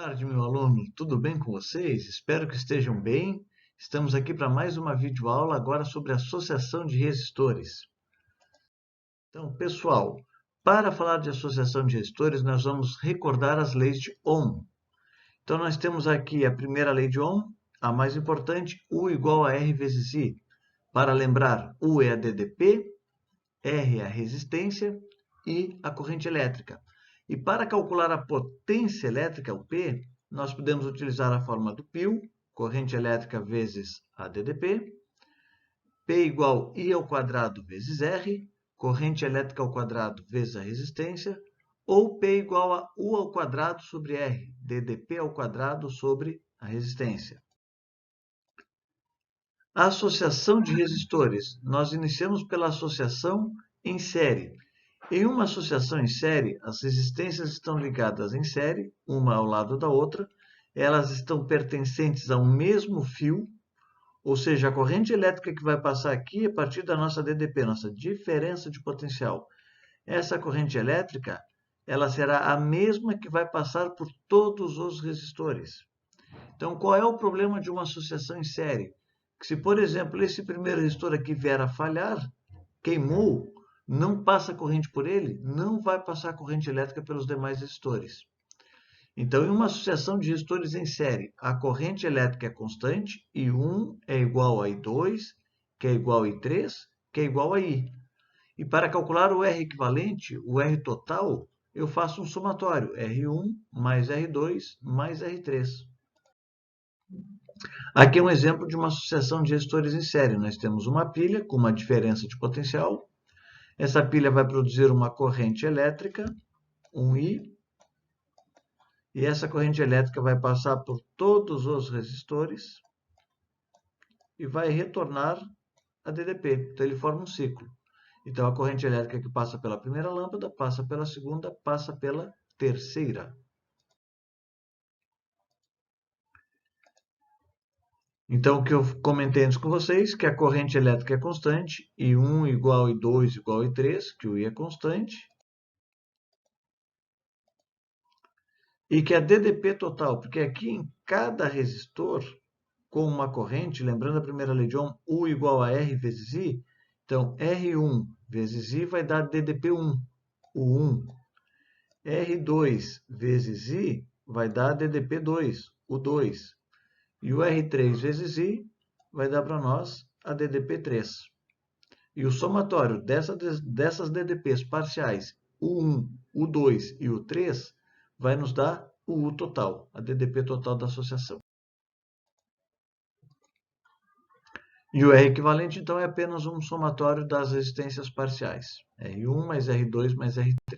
Tarde, meu aluno. Tudo bem com vocês? Espero que estejam bem. Estamos aqui para mais uma videoaula agora sobre associação de resistores. Então, pessoal, para falar de associação de resistores, nós vamos recordar as leis de Ohm. Então, nós temos aqui a primeira lei de Ohm, a mais importante, U igual a R vezes I. Para lembrar, U é a DDP, R é a resistência e a corrente elétrica. E para calcular a potência elétrica, o P, nós podemos utilizar a fórmula do π, corrente elétrica vezes a DDP, P igual I ao quadrado vezes R, corrente elétrica ao quadrado vezes a resistência, ou P igual a U ao quadrado sobre R, DDP ao quadrado sobre a resistência. A associação de resistores. Nós iniciamos pela associação em série. Em uma associação em série, as resistências estão ligadas em série, uma ao lado da outra, elas estão pertencentes ao mesmo fio, ou seja, a corrente elétrica que vai passar aqui a partir da nossa DDP, nossa diferença de potencial. Essa corrente elétrica, ela será a mesma que vai passar por todos os resistores. Então, qual é o problema de uma associação em série? Que se, por exemplo, esse primeiro resistor aqui vier a falhar, queimou, não passa corrente por ele, não vai passar corrente elétrica pelos demais resistores. Então, em uma associação de resistores em série, a corrente elétrica é constante, I1 é igual a I2, que é igual a I3, que é igual a I. E para calcular o R equivalente, o R total, eu faço um somatório, R1 mais R2 mais R3. Aqui é um exemplo de uma associação de resistores em série. Nós temos uma pilha com uma diferença de potencial. Essa pilha vai produzir uma corrente elétrica, 1I, e essa corrente elétrica vai passar por todos os resistores e vai retornar a DDP. Então, ele forma um ciclo. Então, a corrente elétrica que passa pela primeira lâmpada, passa pela segunda, passa pela terceira. Então, o que eu comentei antes com vocês, que a corrente elétrica é constante, I1 igual a I2 igual a I3, que o I é constante, e que a DDP total, porque aqui em cada resistor, com uma corrente, lembrando a primeira lei de Ohm, U igual a R vezes I, então R1 vezes I vai dar DDP1, o 1. R2 vezes I vai dar DDP2, o 2. E o R3 vezes I vai dar para nós a DDP3. E o somatório dessas DDPs parciais, o 1, o 2 e o 3, vai nos dar o U total, a DDP total da associação. E o R equivalente, então, é apenas um somatório das resistências parciais. R1 mais R2 mais R3.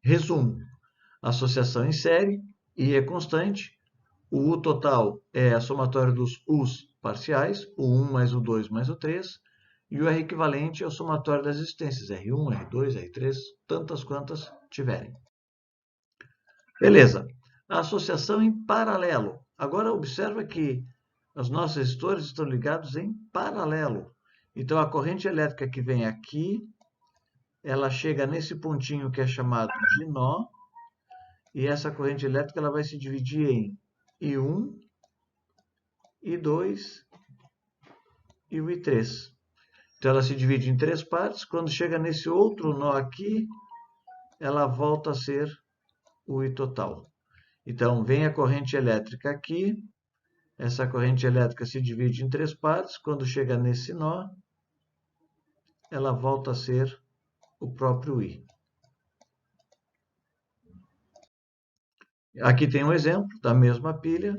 Resumo. Associação em série, I é constante. O U total é a somatória dos U's parciais, o 1 mais o 2 mais o 3. E o R equivalente é o somatório das resistências, R1, R2, R3, tantas quantas tiverem. Beleza. A associação em paralelo. Agora, observa que os nossos resistores estão ligados em paralelo. Então, a corrente elétrica que vem aqui, ela chega nesse pontinho que é chamado de nó, e essa corrente elétrica ela vai se dividir em I1, I2 e o I3. Então, ela se divide em três partes. Quando chega nesse outro nó aqui, ela volta a ser o I total. Então, vem a corrente elétrica aqui. Essa corrente elétrica se divide em três partes. Quando chega nesse nó, ela volta a ser o próprio I. Aqui tem um exemplo da mesma pilha.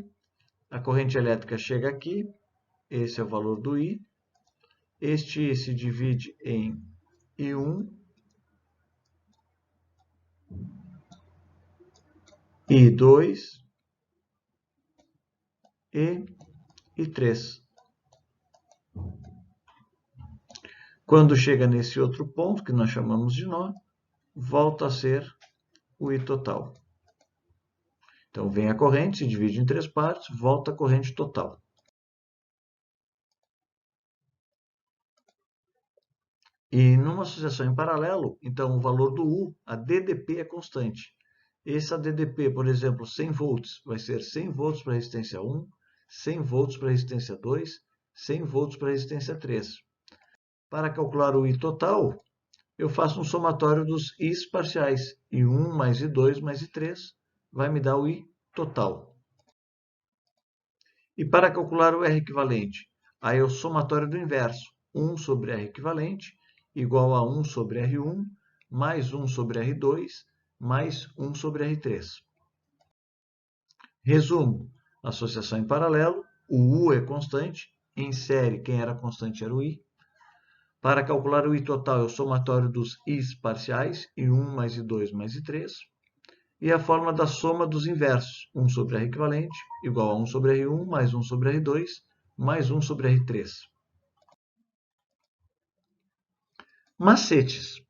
A corrente elétrica chega aqui. Esse é o valor do I. Este I se divide em I1, I2 e I3. Quando chega nesse outro ponto, que nós chamamos de nó, volta a ser o I total. Então, vem a corrente, se divide em três partes, volta a corrente total. E numa associação em paralelo, então, o valor do U, a DDP é constante. Essa DDP, por exemplo, 100 volts, vai ser 100 volts para a resistência 1, 100 volts para a resistência 2, 100 volts para a resistência 3. Para calcular o I total, eu faço um somatório dos I's parciais. I1 mais I2 mais I3 vai me dar o I total. E para calcular o R equivalente, aí é o somatório do inverso. 1 sobre R equivalente igual a 1 sobre R1 mais 1 sobre R2 mais 1 sobre R3. Resumo, associação em paralelo, o U é constante, em série quem era constante era o I. Para calcular o I total é o somatório dos I's parciais, I1 mais I2 mais I3. E a fórmula da soma dos inversos, 1 sobre R equivalente igual a 1 sobre R1 mais 1 sobre R2 mais 1 sobre R3. Macetes.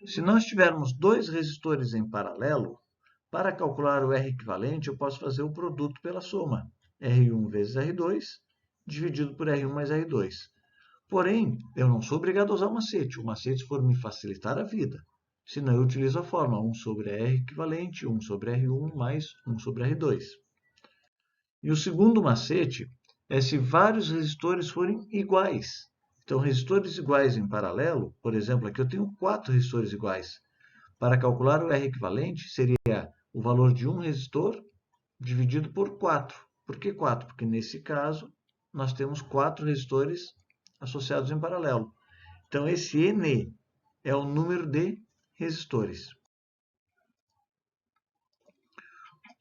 Se nós tivermos dois resistores em paralelo, para calcular o R equivalente, eu posso fazer o produto pela soma. R1 vezes R2, dividido por R1 mais R2. Porém, eu não sou obrigado a usar o macete. O macete for me facilitar a vida. Senão, eu utilizo a fórmula 1 sobre R equivalente, 1 sobre R1 mais 1 sobre R2. E o segundo macete é se vários resistores forem iguais. Então, resistores iguais em paralelo, por exemplo, aqui eu tenho 4 resistores iguais. Para calcular o R equivalente, seria o valor de um resistor dividido por 4. Por que 4? Porque nesse caso, nós temos 4 resistores associados em paralelo. Então, esse N é o número de resistores.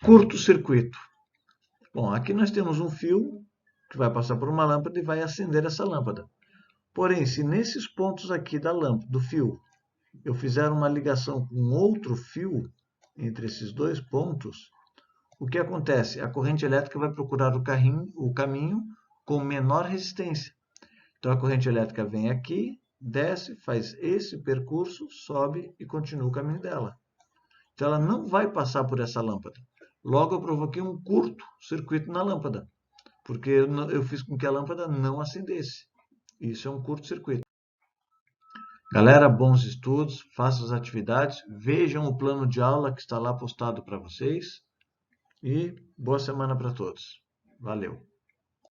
Curto-circuito. Bom, aqui nós temos um fio que vai passar por uma lâmpada e vai acender essa lâmpada. Porém, se nesses pontos aqui da lâmpada, do fio, eu fizer uma ligação com outro fio entre esses dois pontos, o que acontece? A corrente elétrica vai procurar o caminho com menor resistência. Então, a corrente elétrica vem aqui, desce, faz esse percurso, sobe e continua o caminho dela. Então, ela não vai passar por essa lâmpada. Logo, eu provoquei um curto-circuito na lâmpada, porque eu fiz com que a lâmpada não acendesse. Isso é um curto-circuito. Galera, bons estudos, façam as atividades, vejam o plano de aula que está lá postado para vocês e boa semana para todos. Valeu!